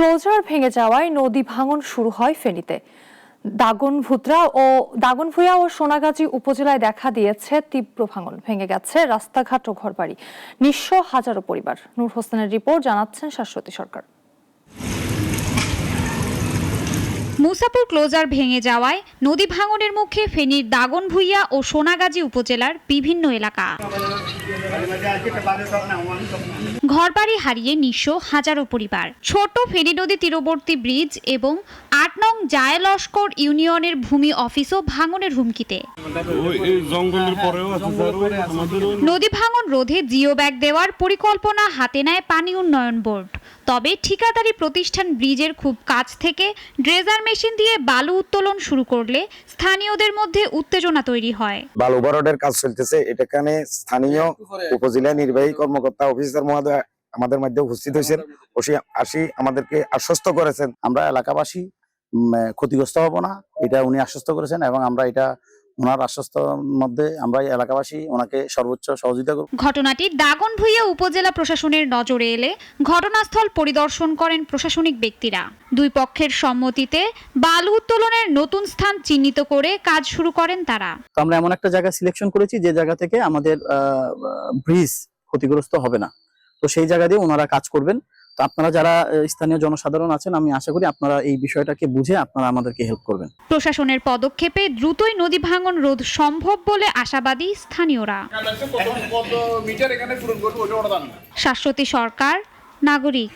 Closure ভেঙে যাওয়ায় নদী ভাঙন শুরু হয় ফেনীতে। দাগনভূঞা ও সোনাগাজী উপজেলায় দেখা দিয়েছে তীব্র ভাঙন। ভেঙে গেছে রাস্তাঘাট ও ঘরবাড়ি, নিঃস্ব হাজারো পরিবার। নূর হোসেনের রিপোর্ট, জানাচ্ছেন শাশ্বতী সরকার। মুসাপুর ক্লোজার ভেঙে যাওয়ায় নদী ভাঙনের মুখে ফেনীর দাগনভূঞা ও সোনাগাজী উপজেলার বিভিন্ন এলাকা। ঘরবাড়ি হারিয়ে নিঃস্ব হাজারো পরিবার। ছোট ফেনী নদী তীরবর্তী ব্রিজ এবং ৮ নং জায়লস্কর ইউনিয়নের ভূমি অফিসও ভাঙনের হুমকিতে। নদী ভাঙন রোধে জিও ব্যাগ দেওয়ার পরিকল্পনা হাতে নেয় পানি উন্নয়ন বোর্ড। তবে ঠিকাদারি প্রতিষ্ঠান ব্রিজের খুব কাছ থেকে ড্রেজার মেশিন দিয়ে বালু উত্তোলন শুরু করলে স্থানীয়দের মধ্যে উত্তেজনা তৈরি হয়। বালু ভরাটের কাজ চলতেছে, এখানে স্থানীয় উপজেলা নির্বাহী কর্মকর্তা অফিসার মহোদয় আমাদের মধ্যে উপস্থিত হয়েছেন, আমাদেরকে আশ্বস্ত করেছেন আমরা এলাকাবাসী ক্ষতিগ্রস্ত হব না, এটা উনি আশ্বস্ত করেছেন এবং আমরা এটা ওনার আশ্বস্তের মধ্যে আমরা এলাকাবাসী ওনাকে সর্বোচ্চ সহযোগিতা করব। ঘটনাটি দাগনভূঞা উপজেলা প্রশাসনের নজরে এলে ঘটনাস্থল পরিদর্শন করেন প্রশাসনিক ব্যক্তিরা। দুই পক্ষের সম্মতিতে বালু উত্তোলনের নতুন স্থান চিহ্নিত করে কাজ শুরু করেন তারা। তো আমরা এমন একটা জায়গা সিলেকশন করেছি যে জায়গা থেকে আমাদের ব্রিজ ক্ষতিগ্রস্ত হবে না, তো সেই জায়গা দিয়ে ওনারা কাজ করবেন। তো আপনারা যারা স্থানীয় জনসাধারণ আছেন, আমি আশা করি আপনারা এই বিষয়টাকে বুঝে আপনারা আমাদেরকে হেল্প করবেন। প্রশাসনের পদক্ষেপে দ্রুতই নদী ভাঙন রোধ সম্ভব বলে আশাবাদী স্থানীয়রা। শাশ্বতী সরকার, নাগরিক।